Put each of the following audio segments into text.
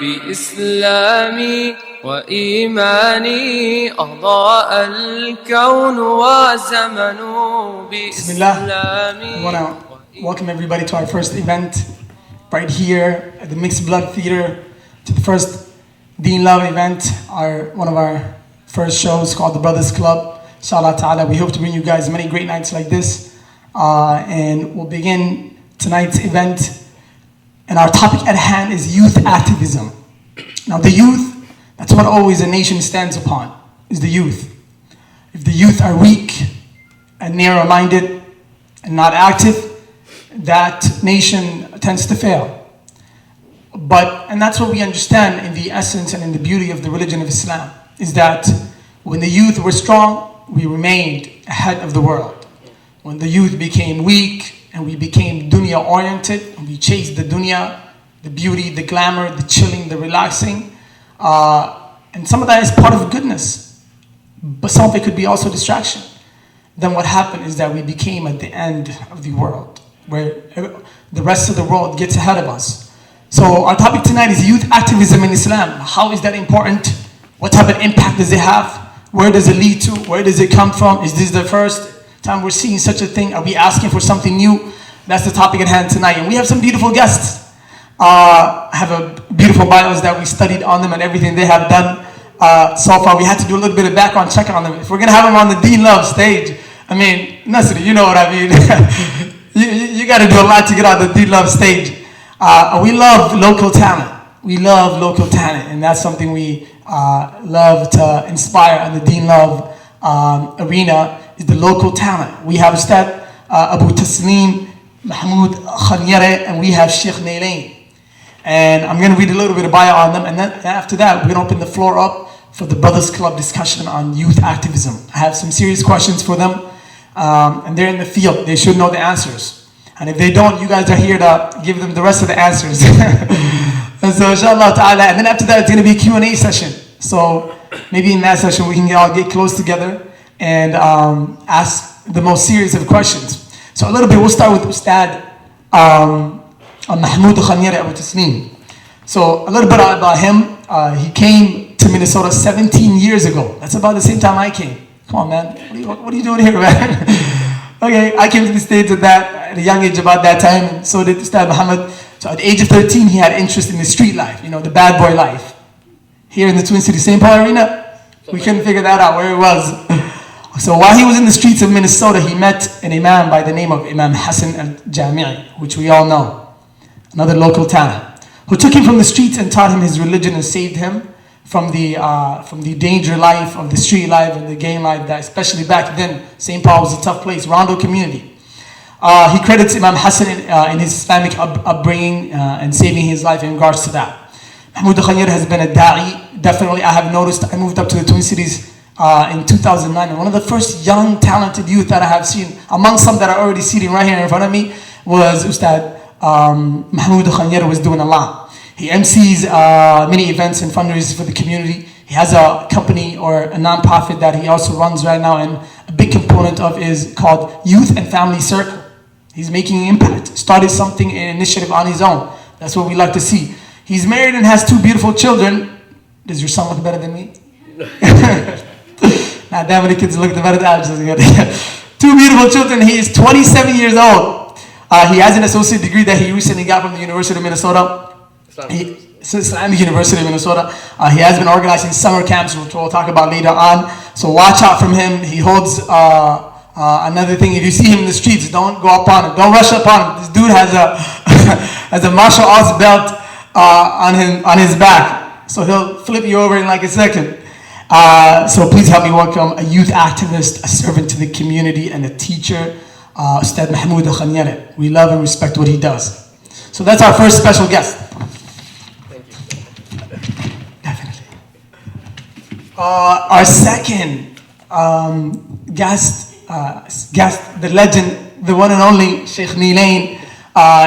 بإسلامي وإيماني أضاء الكون وزمن بإسلامي. I want to welcome everybody to our first event right here at the Mixed Blood Theater, to the first Deen Love event, one of our first shows called the Brothers Club. Inshallah ta'ala, we hope to bring you guys many great nights like this. And we'll begin tonight's event. And our topic at hand is youth activism. Now the youth, that's what always a nation stands upon, is the youth. If the youth are weak and narrow-minded and not active, that nation tends to fail. And that's what we understand in the essence and in the beauty of the religion of Islam, is that when the youth were strong, we remained ahead of the world. When the youth became weak and we became dunya-oriented, and we chased the dunya, the beauty, the glamour, the chilling, the relaxing, and some of that is part of goodness, but some of it could be also distraction. Then what happened is that we became at the end of the world, where the rest of the world gets ahead of us. So our topic tonight is youth activism in Islam. How is that important? What type of impact does it have? Where does it lead to? Where does it come from? Is this the first time we're seeing such a thing? Are we asking for something new? That's the topic at hand tonight. And we have some beautiful guests. Have a beautiful bios that we studied on them and everything they have done so far. We had to do a little bit of background check on them. If we're going to have them on the Deen Love stage, I mean, Nasri, you know what I mean. you got to do a lot to get on the Deen Love stage. We love local talent. We love local talent, and that's something we love to inspire on the Deen Love arena, is the local talent. We have Ustad Abu Taslim Mahmoud Khanyare, and we have Sheikh Nailain. And I'm going to read a little bit of bio on them, and then after that, we're going to open the floor up for the Brothers Club discussion on youth activism. I have some serious questions for them, and they're in the field. They should know the answers. And if they don't, you guys are here to give them the rest of the answers. And so, inshallah ta'ala, and then after that, it's going to be a Q&A session. So maybe in that session, we can all get close together and ask the most serious of questions. So a little bit, we'll start with Ustad Mahmoud Khanyare Abu Taslim. So a little bit about him. He came to Minnesota 17 years ago. That's about the same time I came. Come on, man. What are you doing here, man? Okay, I came to the States at a young age, about that time, and so did Ustad Muhammad. So at the age of 13, he had interest in the street life, the bad boy life. Here in the Twin Cities, St. Paul Arena, we couldn't figure that out, where it was. So while he was in the streets of Minnesota, he met an imam by the name of Imam Hassan al-Jami'i, which we all know, another local talent, who took him from the streets and taught him his religion and saved him from the danger life of the street life and the gang life that, especially back then, St. Paul was a tough place, Rondo community. He credits Imam Hassan in his Islamic upbringing and saving his life in regards to that. Mahmoud Khanyare has been a da'i. Definitely, I have noticed, I moved up to the Twin Cities in 2009, and one of the first young, talented youth that I have seen, among some that are already sitting right here in front of me, was Ustad Mahmoud Khanyare. Was doing a lot. He MCs many events and fundraisers for the community. He has a company or a non-profit that he also runs right now, and a big component of is called Youth and Family Circle. He's making an impact. Started something, an initiative on his own. That's what we like to see. He's married and has 2 beautiful children. Does your son look better than me? Not that many kids look better than me. 2 beautiful children. He is 27 years old. He has an associate degree that he recently got from the University of Minnesota. Islamic University of Minnesota. He has been organizing summer camps, which we'll talk about later on. So watch out from him. He holds another thing. If you see him in the streets, don't go up on him. Don't rush up on him. This dude has a martial arts belt on his back, so he'll flip you over in like a second. So please help me welcome a youth activist, a servant to the community, and a teacher, Ustad Mahmoud Khanyare. We love and respect what he does. So that's our first special guest. Thank you. Definitely. Our second guest, the legend, the one and only Sheikh Nailain,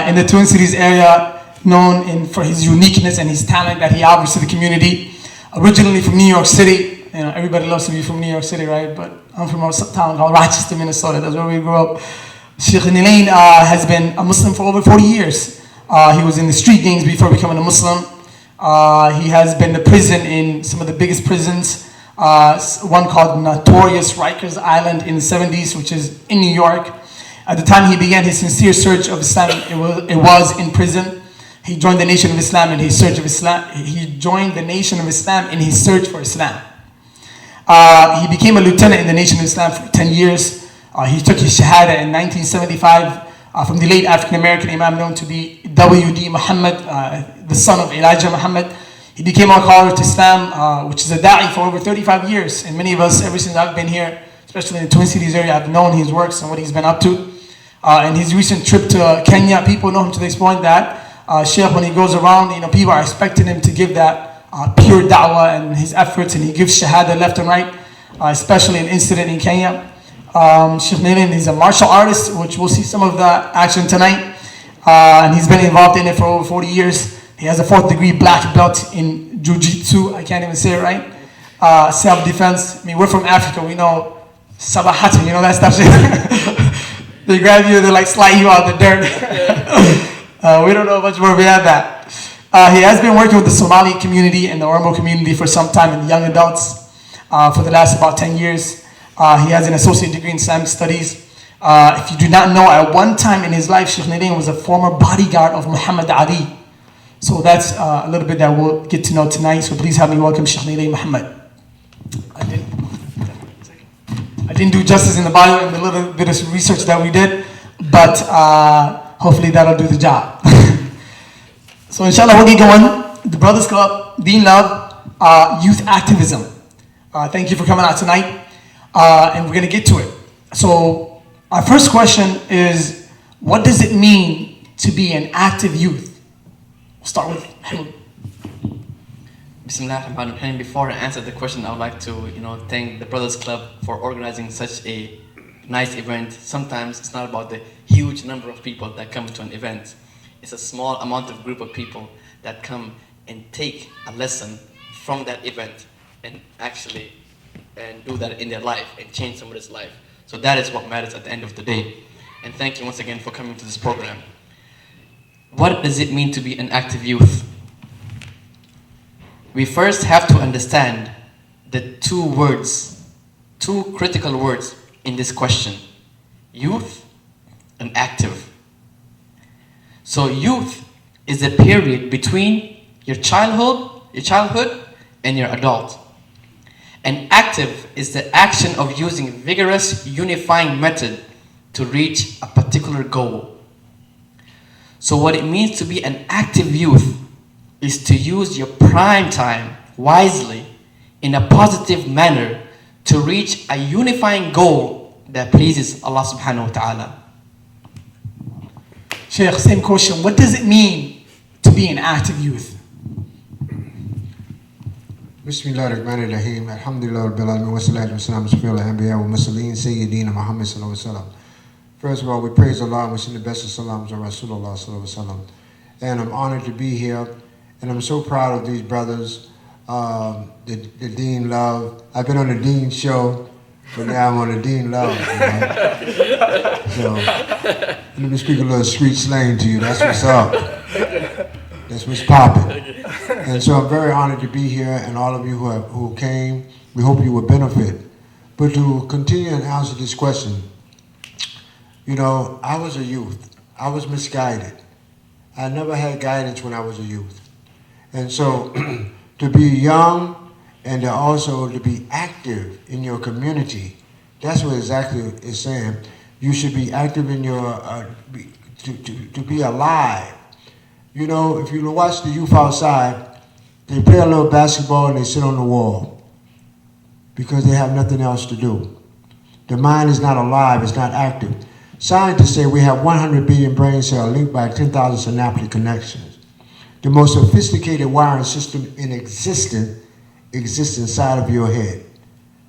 in the Twin Cities area, known for his uniqueness and his talent that he offers to the community. Originally from New York City. Everybody loves to be from New York City, right? But I'm from a town called Rochester, Minnesota. That's where we grew up. Sheikh Nailain has been a Muslim for over 40 years. He was in the street gangs before becoming a Muslim. He has been to prison in some of the biggest prisons. One called Notorious Rikers Island in the 70s, which is in New York. At the time he began his sincere search of Islam, it was in prison. He joined the Nation of Islam in his search of Islam. He joined the Nation of Islam in his search for Islam. He became a lieutenant in the Nation of Islam for 10 years. He took his Shahada in 1975 from the late African-American Imam known to be W.D. Muhammad, the son of Elijah Muhammad. He became a caller to Islam, which is a da'i for over 35 years. And many of us, ever since I've been here, especially in the Twin Cities area, I've known his works and what he's been up to. And his recent trip to Kenya, people know him to the extent that Sheikh, when he goes around, people are expecting him to give that pure da'wah and his efforts, and he gives shahada left and right, especially an incident in Kenya. Sheikh Nailan is a martial artist, which we'll see some of the action tonight. And he's been involved in it for over 40 years. He has a 4th degree black belt in Jiu-Jitsu, I can't even say it right. Self-defense. I mean, we're from Africa, we know sabahatan, that stuff. They grab you, they like slide you out the dirt. We don't know much more beyond that. He has been working with the Somali community and the Oromo community for some time in young adults for the last about 10 years. He has an associate degree in Islamic studies. If you do not know, at one time in his life, Sheikh Nailan was a former bodyguard of Muhammad Ali. So that's a little bit that we'll get to know tonight. So please help me welcome Sheikh Nailan Muhammad. I didn't do justice in the bio and the little bit of research that we did, but hopefully that'll do the job. So inshallah, we'll get going. The Brothers Club, Deen Love, Youth Activism. Thank you for coming out tonight. And we're going to get to it. So our first question is, what does it mean to be an active youth? We'll start with him. Bismillah ar-Rahman ar-Rahim. Before I answer the question, I would like to thank the Brothers Club for organizing such a nice event. Sometimes it's not about the huge number of people that come to an event. It's a small amount of group of people that come and take a lesson from that event and actually do that in their life and change somebody's life. So that is what matters at the end of the day. And thank you once again for coming to this program. What does it mean to be an active youth? We first have to understand the two critical words in this question: youth and active. So youth is a period between your childhood and your adult. And active is the action of using vigorous, unifying method to reach a particular goal. So what it means to be an active youth is to use your prime time wisely in a positive manner to reach a unifying goal that pleases Allah subhanahu wa ta'ala. Sheikh, same question. What does it mean to be an active youth? Bismillah ar-Rahman ar-Rahim. Alhamdulillah rabbil alamin wa salatu wa salam ala al-anbiya wa mursalin sayyidina Muhammad sallallahu alaihi wasallam. First of all, we praise Allah and we send the best of salams on Rasulullah sallallahu alaihi wasallam. And I'm honored to be here, and I'm so proud of these brothers, the Deen Love. I've been on the Deen show, but now I'm on the Deen Love. So let me speak a little street slang to you. That's what's up. That's what's popping. And so I'm very honored to be here, and all of you who came, we hope you will benefit. But to continue and answer this question, I was a youth. I was misguided. I never had guidance when I was a youth. And so to be young and to also to be active in your community, that's what exactly it's saying. You should be active in your, to be alive. If you watch the youth outside, they play a little basketball and they sit on the wall because they have nothing else to do. The mind is not alive, it's not active. Scientists say we have 100 billion brain cells linked by 10,000 synaptic connections. The most sophisticated wiring system in existence exists inside of your head.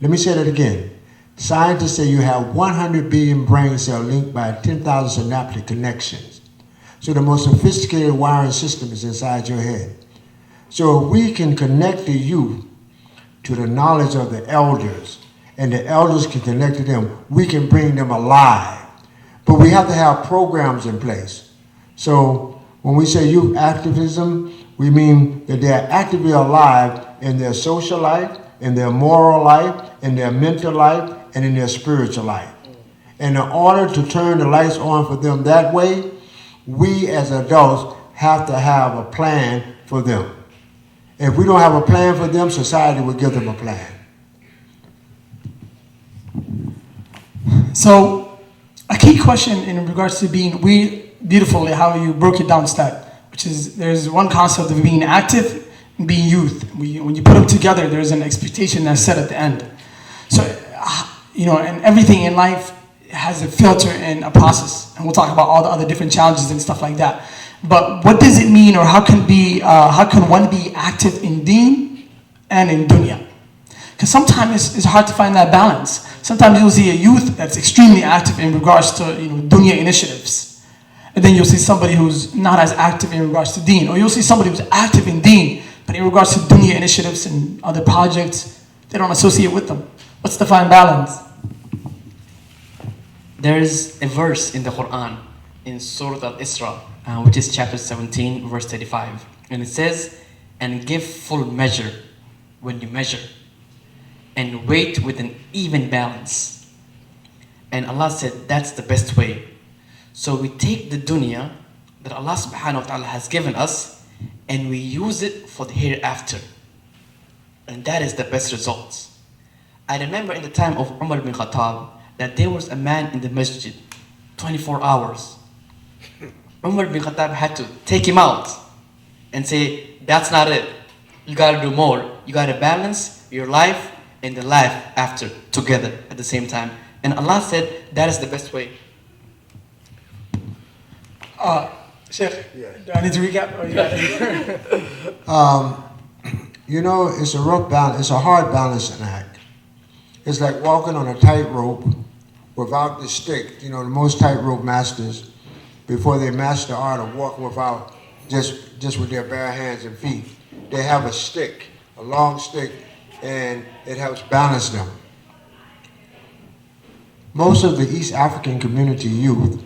Let me say that again. Scientists say you have 100 billion brain cells linked by 10,000 synaptic connections. So the most sophisticated wiring system is inside your head. So if we can connect the youth to the knowledge of the elders, and the elders can connect to them, we can bring them alive. But we have to have programs in place. So When we say youth activism, we mean that they are actively alive in their social life, in their moral life, in their mental life, and in their spiritual life. And in order to turn the lights on for them that way, we as adults have to have a plan for them. If we don't have a plan for them, society will give them a plan. So, a key question in regards to being, beautifully how you broke it down step, which is there's one concept of being active and being youth. When you put them together, there's an expectation that's set at the end. So, and everything in life has a filter and a process, and we'll talk about all the other different challenges and stuff like that. But what does it mean, or how can one be active in Deen and in dunya? Because sometimes it's hard to find that balance. Sometimes you'll see a youth that's extremely active in regards to dunya initiatives, and then you'll see somebody who's not as active in regards to Deen, or you'll see somebody who's active in Deen, but in regards to dunya initiatives and other projects, they don't associate with them. What's the fine balance? There is a verse in the Quran, in Surah Al-Isra, which is chapter 17, verse 35. And it says, "And give full measure when you measure, and weight with an even balance." And Allah said, that's the best way. So we take the dunya that Allah subhanahu wa ta'ala has given us, and we use it for the hereafter. And that is the best results. I remember in the time of Umar bin Khattab, that there was a man in the masjid, 24 hours. Umar bin Khattab had to take him out and say, that's not it. You gotta do more. You gotta balance your life and the life after together at the same time. And Allah said, that is the best way. Sheikh, do I need to recap? Or you got it? It's a rough balance. It's a hard balancing act. It's like walking on a tightrope without the stick. The most tightrope masters, before they master the art of walking without, just with their bare hands and feet, they have a stick, a long stick, and it helps balance them. Most of the East African community youth,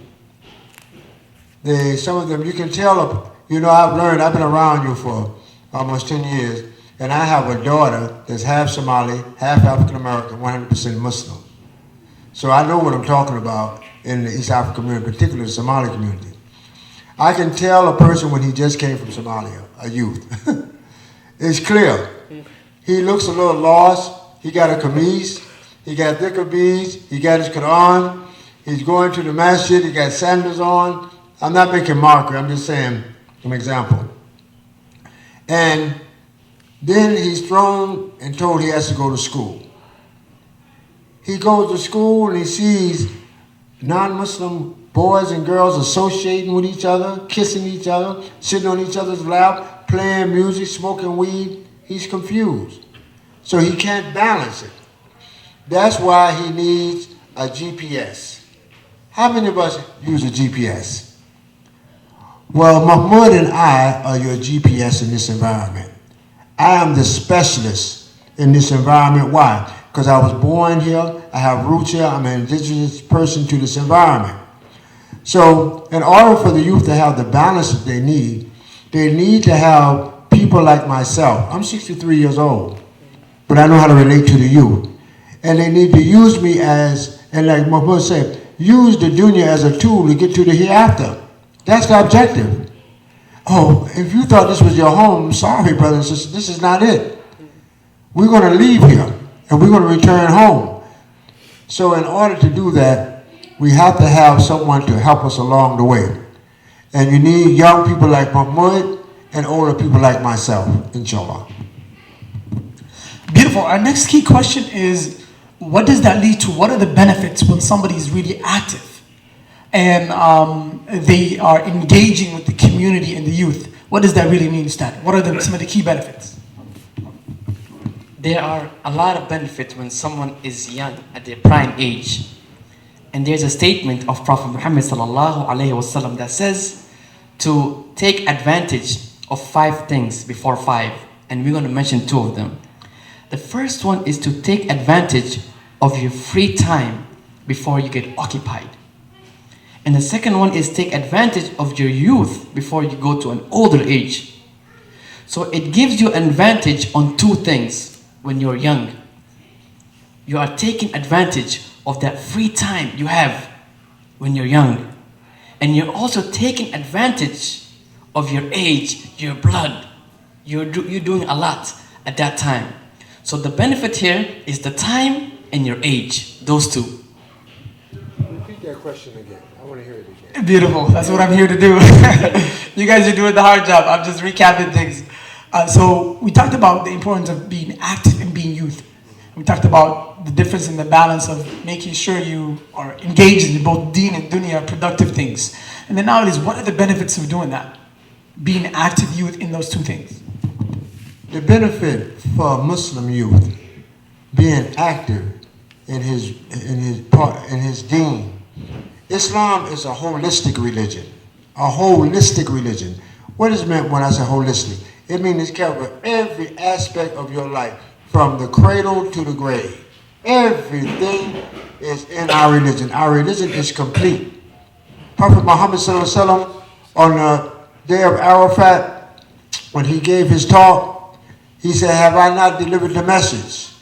some of them, you can tell, I've been around you for almost 10 years, and I have a daughter that's half Somali, half African American, 100% Muslim. So I know what I'm talking about in the East African community, particularly the Somali community. I can tell a person when he just came from Somalia, a youth. It's clear. He looks a little lost. He got a kameez. He got thicker beads. He got his Quran. He's going to the masjid. He got sandals on. I'm not making mockery. I'm just saying an example. And then he's thrown and told he has to go to school. He goes to school and he sees non-Muslim boys and girls associating with each other, kissing each other, sitting on each other's lap, playing music, smoking weed. He's confused. So he can't balance it. That's why he needs a GPS. How many of us use a GPS? Well, Mahmoud and I are your GPS in this environment. I am the specialist in this environment. Why? Because I was born here, I have roots here, I'm an indigenous person to this environment. So in order for the youth to have the balance that they need to have people like myself. I'm 63 years old, but I know how to relate to the youth. And they need to use me and like Mahmoud said, use the dunya as a tool to get to the hereafter. That's the objective. Oh, if you thought this was your home, I'm sorry, brothers and sisters, this is not it. We're going to leave here, and we're going to return home. So in order to do that, we have to have someone to help us along the way. And you need young people like Mahmoud and older people like myself, inshallah. Beautiful. Our next key question is, what does that lead to? What are the benefits when somebody is really active and they are engaging with the community and the youth? What does that really mean, Ustad? What are some of the key benefits? There are a lot of benefits when someone is young at their prime age. And there's a statement of Prophet Muhammad sallallahu alaihi wasallam that says to take advantage of 5 things before 5. And we're going to mention 2 of them. The first one is to take advantage of your free time before you get occupied. And the second one is take advantage of your youth before you go to an older age. So it gives you an advantage on two things when you're young. You are taking advantage of that free time you have when you're young. And you're also taking advantage of your age, your blood. You're doing a lot at that time. So the benefit here is the time and your age, those two. Repeat that question again. I want to hear it again. Beautiful. That's what I'm here to do. You guys are doing the hard job. I'm just recapping things. So we talked about the importance of being active and being youth. We talked about the difference in the balance of making sure you are engaged in both deen and dunya, productive things. And then now it is, what are the benefits of doing that? Being active youth in those two things. The benefit for a Muslim youth being active in his deen. Islam is a holistic religion. A holistic religion. What is meant when I say holistic? It means it covers every aspect of your life, from the cradle to the grave. Everything is in our religion. Our religion is complete. Prophet Muhammad ﷺ, on the day of Arafat, when he gave his talk, he said, "Have I not delivered the message?"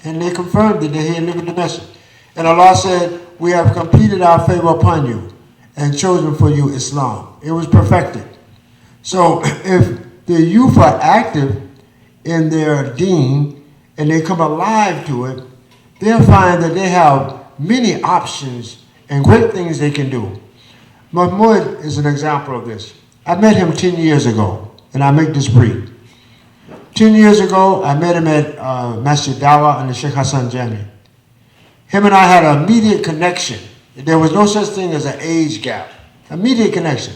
And they confirmed it, that he had delivered the message. And Allah said, "We have completed our favor upon you and chosen for you Islam." It was perfected. So if the youth are active in their deen and they come alive to it, they'll find that they have many options and great things they can do. Mahmoud is an example of this. I met him 10 years ago, and I make this brief. 10 years ago, I met him at Masjid Dawa in the Sheikh Hassan Jami. Him and I had an immediate connection. There was no such thing as an age gap. Immediate connection.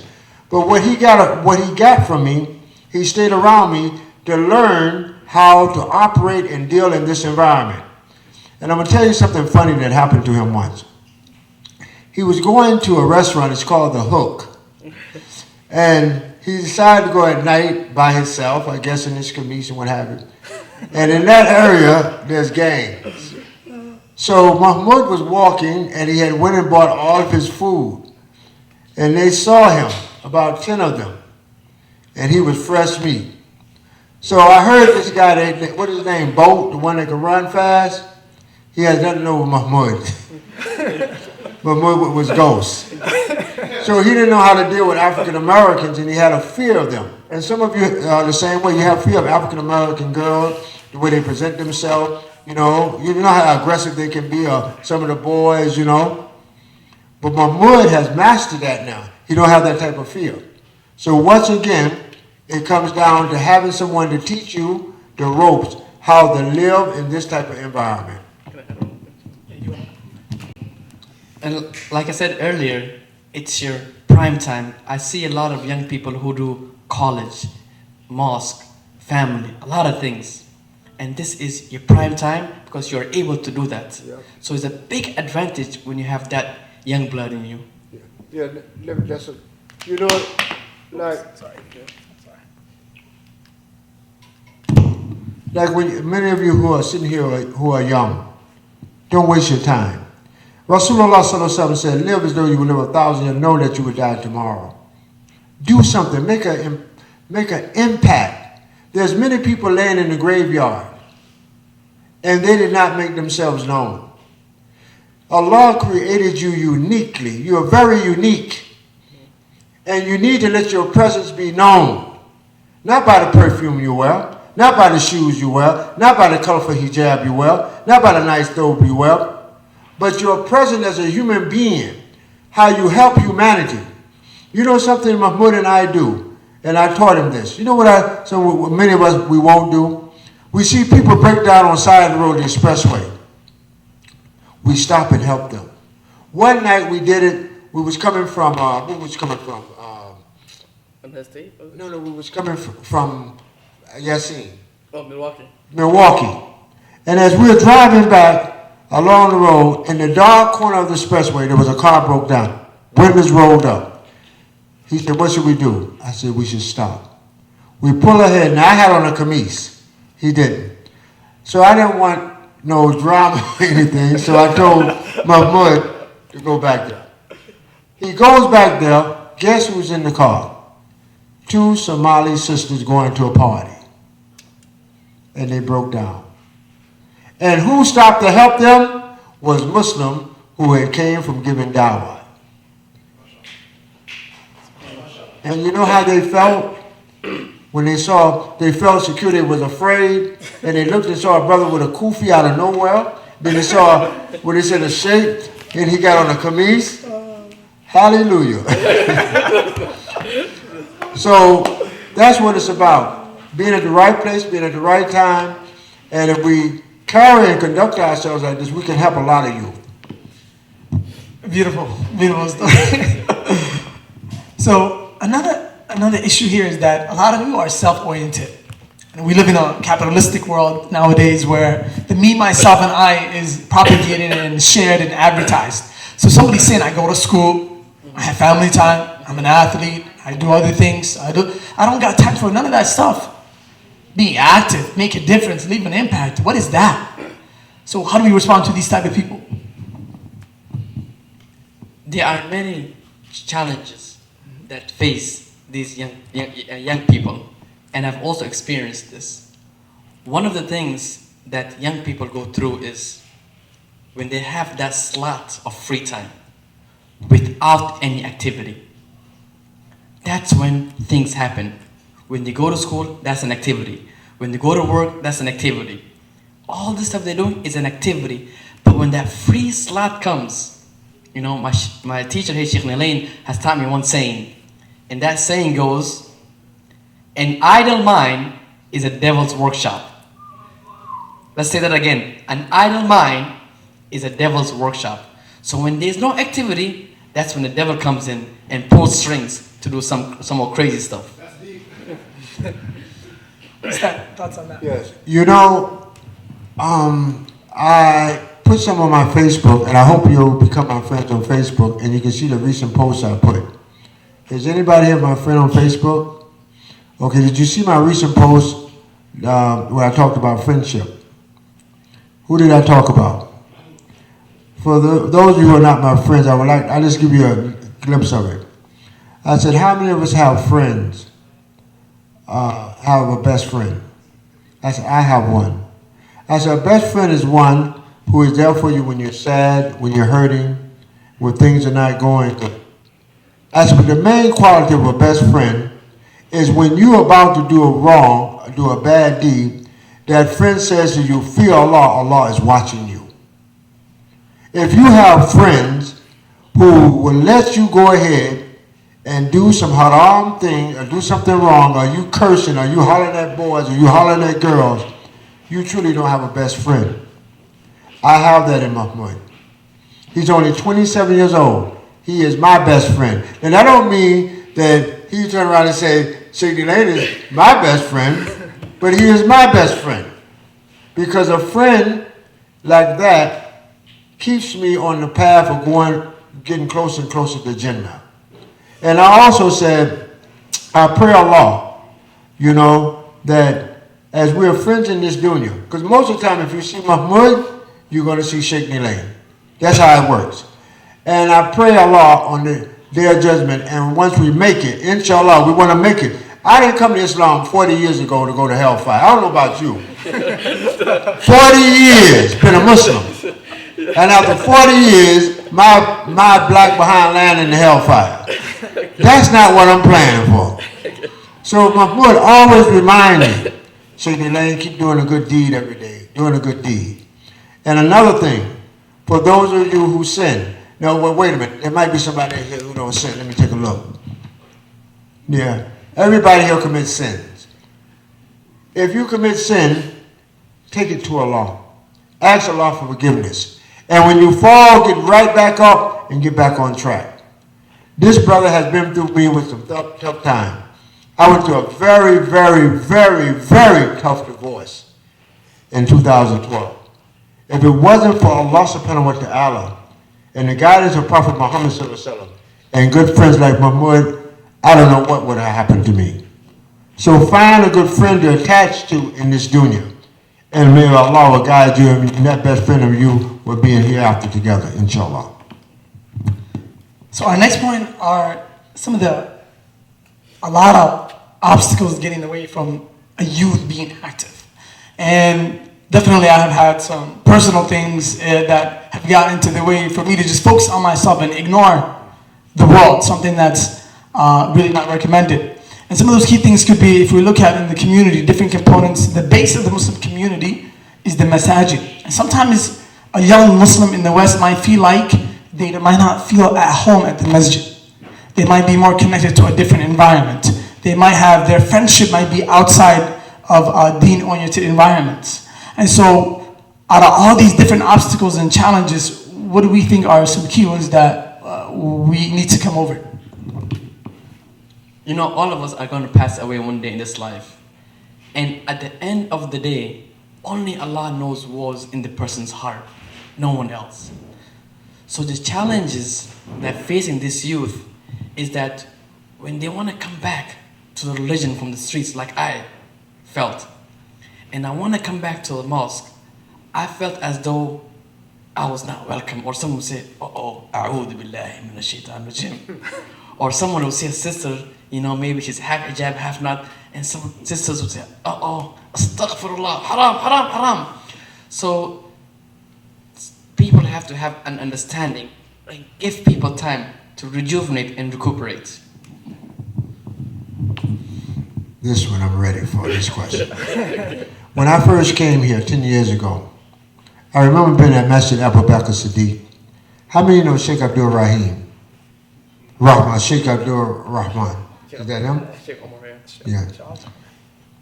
But what he got from me, he stayed around me to learn how to operate and deal in this environment. And I'm going to tell you something funny that happened to him once. He was going to a restaurant, it's called The Hook. And he decided to go at night by himself, I guess in his camise and what have you. And in that area, there's gangs. So Mahmoud was walking, and he had went and bought all of his food. And they saw him, about 10 of them. And he was fresh meat. So I heard this guy, what is his name, Boat, the one that can run fast? He has nothing to do with Mahmoud. Mahmoud was ghost. So he didn't know how to deal with African Americans, and he had a fear of them. And some of you are the same way. You have fear of African American girls, the way they present themselves. You know how aggressive they can be, or some of the boys, you know. But Mahmoud has mastered that now. He don't have that type of fear. So once again, it comes down to having someone to teach you the ropes, how to live in this type of environment. And like I said earlier, it's your prime time. I see a lot of young people who do college, mosque, family, a lot of things. And this is your prime time because you're able to do that. Yeah. So it's a big advantage when you have that young blood in you. Yeah, that's a, you know, like, like when many of you who are sitting here who are young, don't waste your time. Rasulullah sallallahu alaihi wasallam said, "Live as though you would live 1,000 years, know that you would die tomorrow." Do something, make an impact. There's many people laying in the graveyard, and they did not make themselves known. Allah created you uniquely. You are very unique. And you need to let your presence be known. Not by the perfume you wear, not by the shoes you wear, not by the colorful hijab you wear, not by the nice thobe you wear, but your presence as a human being, how you help humanity. You know something Mahmoud and I do, and I taught him this. You know what many of us, we won't do? We see people break down on the side of the road, the expressway. We stop and help them. One night we did it. We was coming from, where was coming from? No, we was coming from Yasin. Oh, Milwaukee. Milwaukee. And as we were driving back along the road, in the dark corner of the expressway, there was a car broke down. Windows rolled up. He said, "What should we do?" I said, "We should stop." We pull ahead. Now, I had on a camise. He didn't. So I didn't want no drama or anything, so I told Mahmoud to go back there. He goes back there. Guess who's in the car? 2 Somali sisters going to a party. And they broke down. And who stopped to help them was Muslim who had came from giving dawah. And you know how they felt? When they felt security, was afraid, and they looked and saw a brother with a kufi out of nowhere. Then they saw, when they said a sheikh, and he got on a kameez. Hallelujah. So that's what it's about. Being at the right place, being at the right time. And if we carry and conduct ourselves like this, we can help a lot of you. Beautiful, beautiful story. So another issue here is that a lot of you are self-oriented. And we live in a capitalistic world nowadays where the me, myself, and I is propagated and shared and advertised. So somebody's saying, I go to school, I have family time, I'm an athlete, I do other things. I don't got time for none of that stuff. Be active, make a difference, leave an impact. What is that? So how do we respond to these type of people? There are many challenges that face these young people, and I've also experienced this. One of the things that young people go through is when they have that slot of free time without any activity. That's when things happen. When they go to school, that's an activity. When they go to work, that's an activity. All the stuff they do is an activity. But when that free slot comes, you know, my teacher here, Sheikh Nilain, has taught me one saying. And that saying goes, an idle mind is a devil's workshop. Let's say that again. An idle mind is a devil's workshop. So when there's no activity, that's when the devil comes in and pulls strings to do some more crazy stuff. What's that? Thoughts on that? Yes. You know, I put some on my Facebook, and I hope you'll become my friends on Facebook, and you can see the recent posts I put. Is anybody here my friend on Facebook? Okay, did you see my recent post where I talked about friendship? Who did I talk about? For those of you who are not my friends, I'll just give you a glimpse of it. I said, how many of us have friends? Have a best friend? I said, I have one. I said, a best friend is one who is there for you when you're sad, when you're hurting, when things are not going good. I said, but the main quality of a best friend is when you're about to do a wrong, do a bad deed, that friend says to you, fear Allah, Allah is watching you. If you have friends who will let you go ahead and do some haram thing, or do something wrong, or you cursing, or you hollering at boys, or you hollering at girls, you truly don't have a best friend. I have that in Mahmoud. He's only 27 years old. He is my best friend. And that don't mean that he turn around and say, Sheikh Elaine is my best friend, but he is my best friend. Because a friend like that keeps me on the path of getting closer and closer to Jannah. And I also said, I pray Allah, you know, that as we're friends in this dunya, because most of the time if you see Mahmoud, you're going to see Sheikh Nilain. That's how it works. And I pray Allah on their judgment, and once we make it, inshallah, we want to make it. I didn't come to Islam 40 years ago to go to hellfire. I don't know about you. 40 years, been a Muslim. And after 40 years, my black behind land in the hellfire. That's not what I'm planning for. So Mahmoud always remind me, Sheikh Elaine, keep doing a good deed every day, doing a good deed. And another thing, for those of you who sin, no, well, wait a minute, there might be somebody here who don't sin. Let me take a look. Yeah, everybody here commits sins. If you commit sin, take it to Allah. Ask Allah for forgiveness. And when you fall, get right back up and get back on track. This brother has been through me with some tough time. I went through a very, very, very, very tough divorce in 2012. If it wasn't for Allah subhanahu wa ta'ala and the guidance of Prophet Muhammad sallallahu alaihi wasallam and good friends like Mahmoud, I don't know what would have happened to me. So find a good friend to attach to in this dunya. And may Allah will guide you, and that best friend of you will be in hereafter together, inshallah. So our next point are a lot of obstacles getting away from a youth being active. And definitely I have had some personal things that have gotten into the way for me to just focus on myself and ignore the world, something that's really not recommended. And some of those key things could be, if we look at in the community, different components, the base of the Muslim community is the masajid. And sometimes a young Muslim in the West might feel like they might not feel at home at the masjid. They might be more connected to a different environment. They might have, their friendship might be outside of deen-oriented environments. And so, out of all these different obstacles and challenges, what do we think are some key ones that we need to come over? You know, all of us are going to pass away one day in this life. And at the end of the day, only Allah knows what's in the person's heart, no one else. So the challenges that facing this youth is that when they want to come back to the religion from the streets like I felt, and I want to come back to the mosque, I felt as though I was not welcome. Or someone would say, a'udhu billahi minash shaitanir rajim. Or someone would say, sister, you know, maybe she's half hijab, half not. And some sisters would say, astaghfirullah, haram, haram, haram. So people have to have an understanding, like give people time to rejuvenate and recuperate. This one I'm ready for, this question. When I first came here 10 years ago, I remember being at Masjid Abu Bakr Siddiq. How many know Sheikh Abdul Rahim? Sheikh Abdul Rahman. Is that him? Yeah.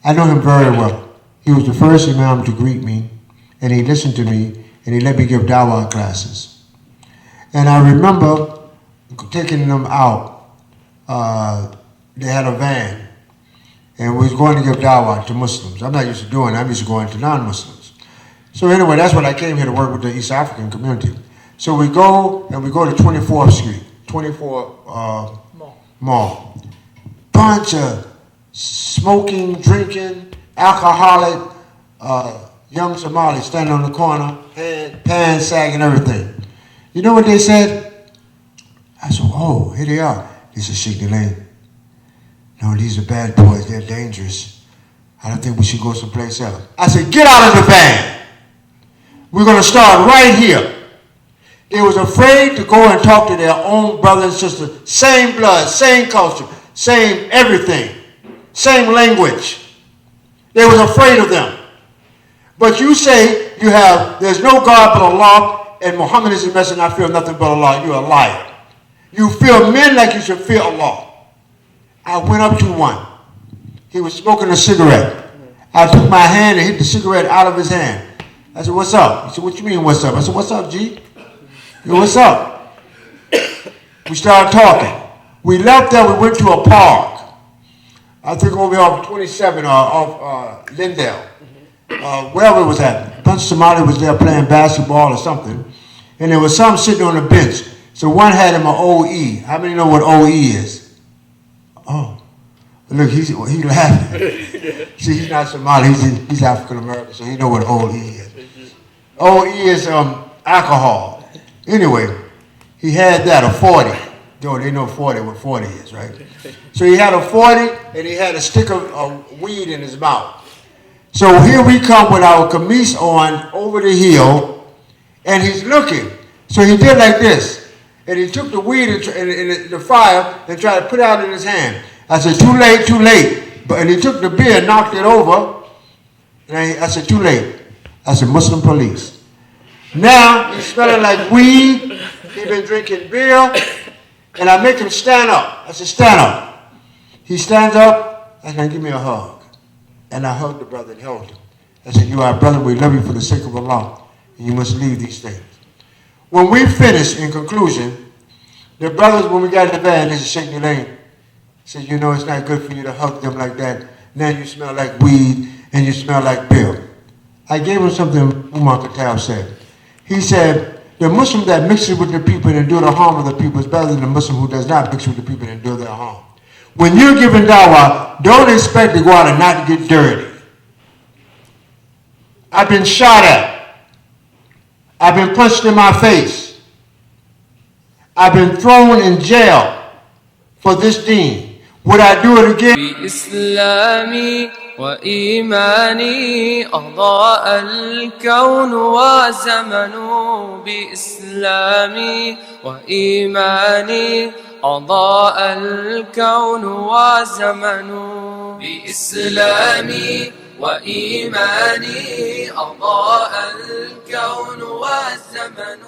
I know him very well. He was the first imam to greet me, and he listened to me, and he let me give dawah classes. And I remember taking them out. They had a van, and we was going to give dawah to Muslims. I'm not used to doing that. I'm used to going to non-Muslims. So anyway, that's what I came here to work with the East African community. So we go to 24th Street, 24 Mall. Bunch of smoking, drinking, alcoholic, young Somalis standing on the corner, pants sagging, everything. You know what they said? I said, oh, here they are. They said, Sheikh Deen. No, these are bad boys. They're dangerous. I don't think we should go someplace else. I said, get out of the van. We're going to start right here. They was afraid to go and talk to their own brothers and sisters. Same blood, same culture, same everything, same language. They was afraid of them. But you say there's no God but Allah, and Muhammad is the messenger, I fear nothing but Allah. You're a liar. You fear men like you should fear Allah. I went up to one. He was smoking a cigarette. I took my hand and hit the cigarette out of his hand. I said, what's up? He said, what you mean, what's up? I said, what's up, G? Yo, what's up? We started talking. We left there, we went to a park. I think over off 27 off Lindale. Wherever it was at. A bunch of Somali was there playing basketball or something. And there was some sitting on the bench. So one had him an OE. How many know what OE is? Oh. Look, he's laughing. See, he's not Somali, he's African American, so he know what OE is. OE is alcohol. Anyway, he had that, a 40. Yo, they know 40, what 40 is, right? So he had a 40, and he had a stick of weed in his mouth. So here we come with our camise on over the hill, and he's looking. So he did like this, and he took the weed in the fire and tried to put it out in his hand. I said, too late, too late. And he took the beer and knocked it over, and I said, too late. I said, Muslim police. Now, he's smelling like weed, he's been drinking beer, and I make him stand up. I said, stand up. He stands up, and then give me a hug. And I hugged the brother and held him. I said, you are a brother, we love you for the sake of Allah, and you must leave these things. When we finished, in conclusion, the brothers, when we got in the van, they said, Sheikh Deen, said, you know, it's not good for you to hug them like that. Now you smell like weed, and you smell like beer. I gave him something Umar Khattab said. He said, the Muslim that mixes with the people and endure the harm of the people is better than the Muslim who does not mix with the people and endure their harm. When you're giving dawah, don't expect to go out and not get dirty. I've been shot at. I've been punched in my face. I've been thrown in jail for this Deen. Would I do it again? بإسلامي وإيماني أضاء الكون وزمن. بإسلامي وإيماني أضاء الكون وزمن. بإسلامي وإيماني أضاء الكون والزمن.